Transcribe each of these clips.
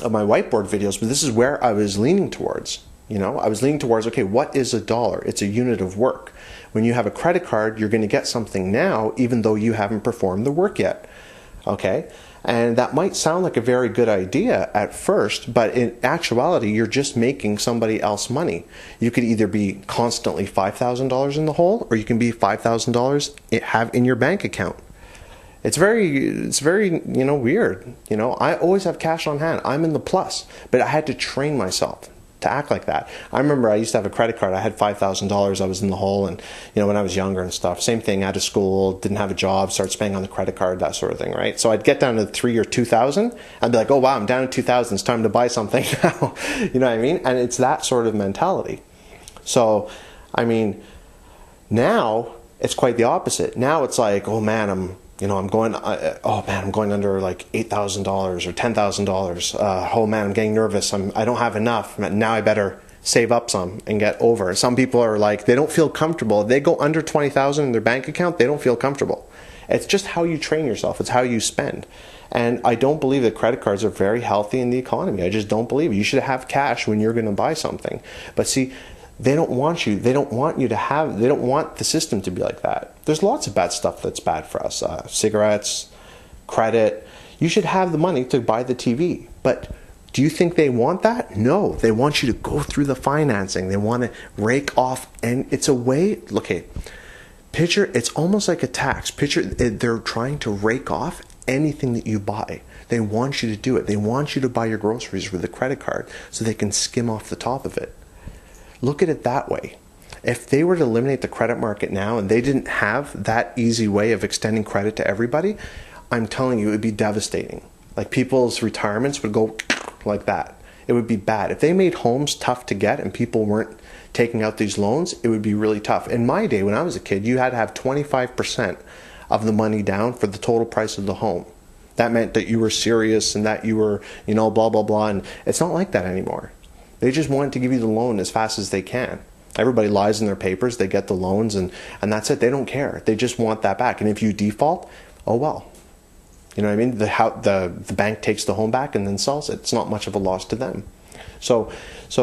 of my whiteboard videos, but this is where I was leaning towards. I was leaning towards, okay, what is a dollar? It's a unit of work. When you have a credit card, you're going to get something now, even though you haven't performed the work yet. Okay? And that might sound like a very good idea at first, but in actuality, you're just making somebody else money. You could either be constantly $5,000 in the hole, or you can be $5,000 have in your bank account. It's very, weird. I always have cash on hand. I'm in the plus, but I had to train myself to act like that. I remember I used to have a credit card. I had $5,000. I was in the hole, and when I was younger and stuff, same thing. Out of school, didn't have a job, started spending on the credit card, that sort of thing, right? So I'd get down to 3 or 2,000. I'd be like, oh wow, I'm down to 2,000. It's time to buy something now. You know what I mean? And it's that sort of mentality. So, now it's quite the opposite. Now it's like, oh man, I'm going under like $8,000 or $10,000. Oh man, I'm getting nervous. I don't have enough. Now I better save up some and get over. Some people are like, they don't feel comfortable. If they go under 20,000 in their bank account, they don't feel comfortable. It's just how you train yourself. It's how you spend. And I don't believe that credit cards are very healthy in the economy. I just don't believe it. You should have cash when you're going to buy something. But see, they don't want you to have, they don't want the system to be like that. There's lots of bad stuff that's bad for us. Cigarettes, credit. You should have the money to buy the TV. But do you think they want that? No. They want you to go through the financing. They want to rake off. And it's a way, picture, it's almost like a tax. Picture, they're trying to rake off anything that you buy. They want you to do it. They want you to buy your groceries with a credit card so they can skim off the top of it. Look at it that way. If they were to eliminate the credit market now and they didn't have that easy way of extending credit to everybody, I'm telling you, it would be devastating. Like people's retirements would go like that. It would be bad. If they made homes tough to get and people weren't taking out these loans, it would be really tough. In my day, when I was a kid, you had to have 25% of the money down for the total price of the home. That meant that you were serious and that you were, blah, blah, blah. And it's not like that anymore. They just want to give you the loan as fast as they can. Everybody lies in their papers. They get the loans and that's it. They don't care. They just want that back. And if you default, oh well. You know what I mean? The bank takes the home back and then sells it. It's not much of a loss to them. So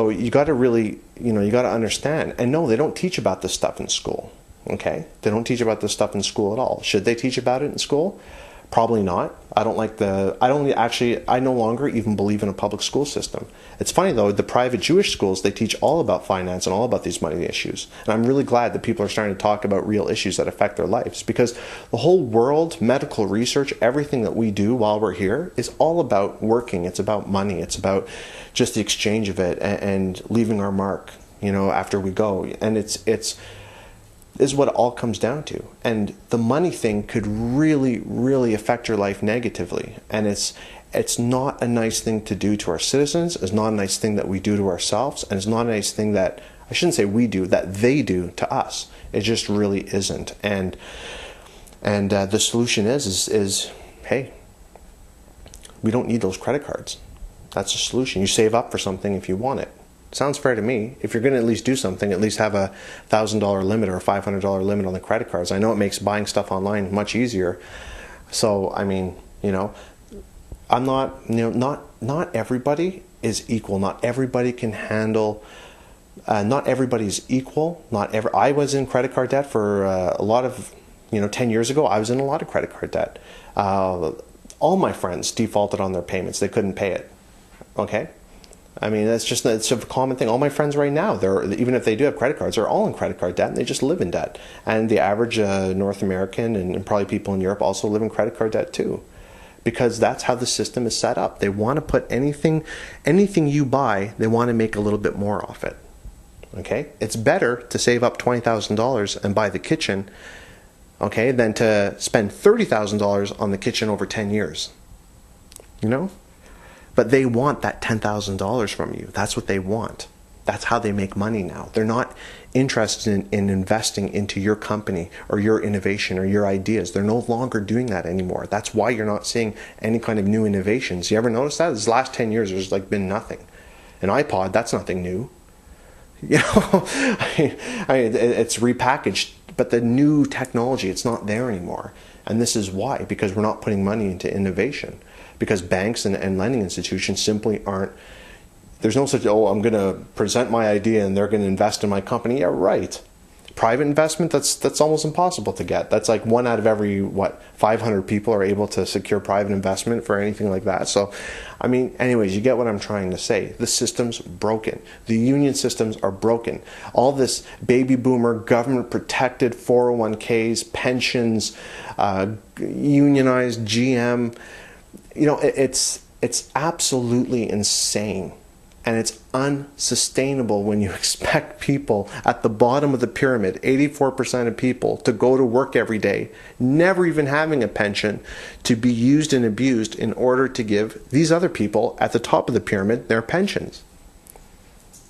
you got to really, you got to understand. And no, they don't teach about this stuff in school. Okay? They don't teach about this stuff in school at all. Should they teach about it in school? Probably not. I no longer even believe in a public school system. It's funny though, the private Jewish schools, they teach all about finance and all about these money issues. And I'm really glad that people are starting to talk about real issues that affect their lives, because the whole world, medical research, everything that we do while we're here is all about working. It's about money. It's about just the exchange of it and leaving our mark, after we go. And this is what it all comes down to. And the money thing could really, really affect your life negatively. And it's not a nice thing to do to our citizens. It's not a nice thing that we do to ourselves. And it's not a nice thing that, I shouldn't say we do, that they do to us. It just really isn't. And the solution is, hey, we don't need those credit cards. That's the solution. You save up for something if you want it. Sounds fair to me. If you're going to at least do something, at least have a $1,000 limit or a $500 limit on the credit cards. I know it makes buying stuff online much easier. So, I'm not everybody is equal. Not everybody can handle, not everybody's equal. I was in credit card debt for a lot of, 10 years ago, I was in a lot of credit card debt. All my friends defaulted on their payments. They couldn't pay it. Okay? It's a common thing. All my friends right now, even if they do have credit cards, they're all in credit card debt and they just live in debt. And the average North American and probably people in Europe also live in credit card debt too. Because that's how the system is set up. They want to put anything you buy, they want to make a little bit more off it. Okay? It's better to save up $20,000 and buy the kitchen, okay, than to spend $30,000 on the kitchen over 10 years. But they want that $10,000 from you. That's what they want. That's how they make money now. They're not interested in investing into your company or your innovation or your ideas. They're no longer doing that anymore. That's why you're not seeing any kind of new innovations. You ever notice that? This last 10 years, there's been nothing. An iPod, that's nothing new. It's repackaged, but the new technology, it's not there anymore. And this is why, because we're not putting money into innovation. because banks and lending institutions simply aren't. There's no such, oh, I'm going to present my idea and they're going to invest in my company. Yeah, right. Private investment, that's almost impossible to get. That's like 1 out of every, 500 people are able to secure private investment for anything like that. So, I mean, anyways, you get what I'm trying to say. The system's broken. The union systems are broken. All this baby boomer, government protected 401ks, pensions, unionized GM, it's absolutely insane. And it's unsustainable when you expect people at the bottom of the pyramid, 84% of people, to go to work every day, never even having a pension, to be used and abused in order to give these other people at the top of the pyramid their pensions.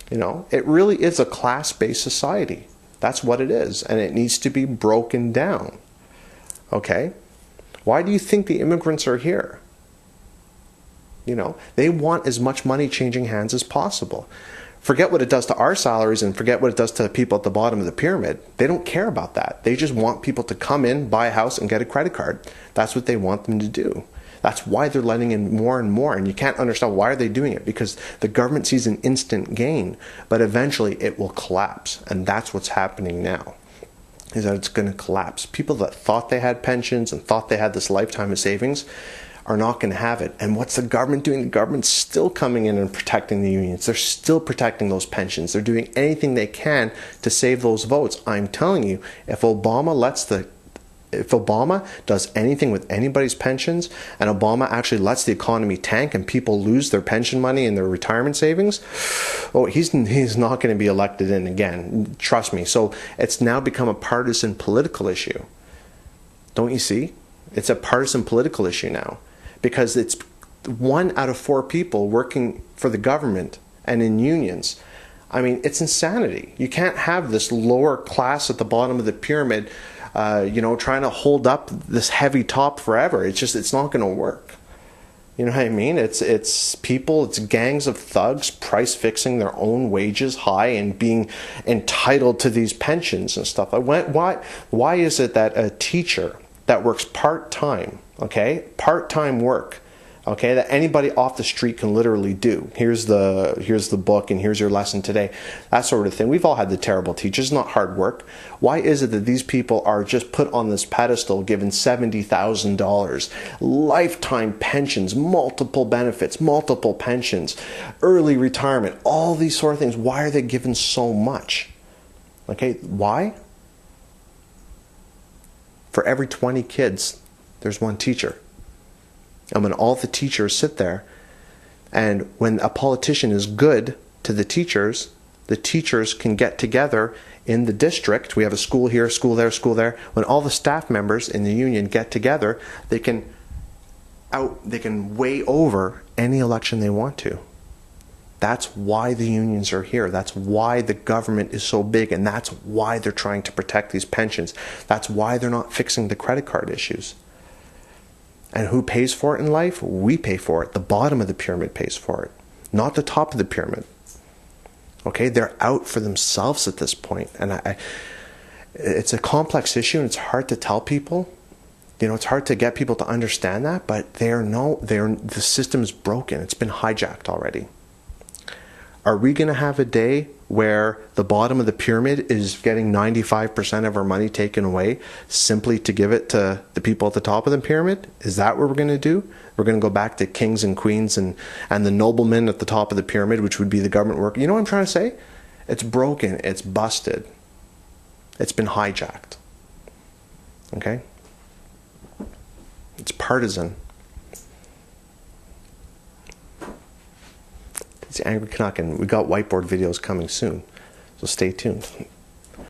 It really is a class-based society. That's what it is. And it needs to be broken down. Okay? Why do you think the immigrants are here? They want as much money changing hands as possible. Forget what it does to our salaries and forget what it does to the people at the bottom of the pyramid. They don't care about that. They just want people to come in, buy a house, and get a credit card. That's what they want them to do. That's why they're letting in more and more. And you can't understand why are they doing it, because the government sees an instant gain, but eventually it will collapse. And that's what's happening now, is that it's going to collapse. People that thought they had pensions and thought they had this lifetime of savings are not going to have it. And what's the government doing? The government's still coming in and protecting the unions. They're still protecting those pensions. They're doing anything they can to save those votes. I'm telling you, if Obama does anything with anybody's pensions, and Obama actually lets the economy tank and people lose their pension money and their retirement savings, he's not going to be elected in again. Trust me. So it's now become a partisan political issue. Don't you see? It's a partisan political issue now, because it's 1 out of 4 people working for the government and in unions. I mean, it's insanity. You can't have this lower class at the bottom of the pyramid, trying to hold up this heavy top forever. It's not going to work. You know what I mean? It's people, it's gangs of thugs price fixing their own wages high and being entitled to these pensions and stuff. Why is it that a teacher that works part-time, part-time work, that anybody off the street can literally do? Here's the book and here's your lesson today. That sort of thing. We've all had the terrible teachers. It's not hard work. Why is it that these people are just put on this pedestal, given $70,000, lifetime pensions, multiple benefits, multiple pensions, early retirement, all these sort of things? Why are they given so much? Why? For every 20 kids, there's one teacher. And when all the teachers sit there, and when a politician is good to the teachers can get together in the district. We have a school here, school there, school there. When all the staff members in the union get together, they can weigh over any election they want to. That's why the unions are here. That's why the government is so big, and that's why they're trying to protect these pensions. That's why they're not fixing the credit card issues. And who pays for it in life? We pay for it. The bottom of the pyramid pays for it, not the top of the pyramid. They're out for themselves at this point. And it's a complex issue, and it's hard to tell people. It's hard to get people to understand that, but the system is broken. It's been hijacked already. Are we going to have a day where the bottom of the pyramid is getting 95% of our money taken away simply to give it to the people at the top of the pyramid? Is that what we're going to do? We're going to go back to kings and queens and the noblemen at the top of the pyramid, which would be the government worker. You know what I'm trying to say? It's broken. It's busted. It's been hijacked. It's partisan. It's Angry Canuck, and we got whiteboard videos coming soon, so stay tuned.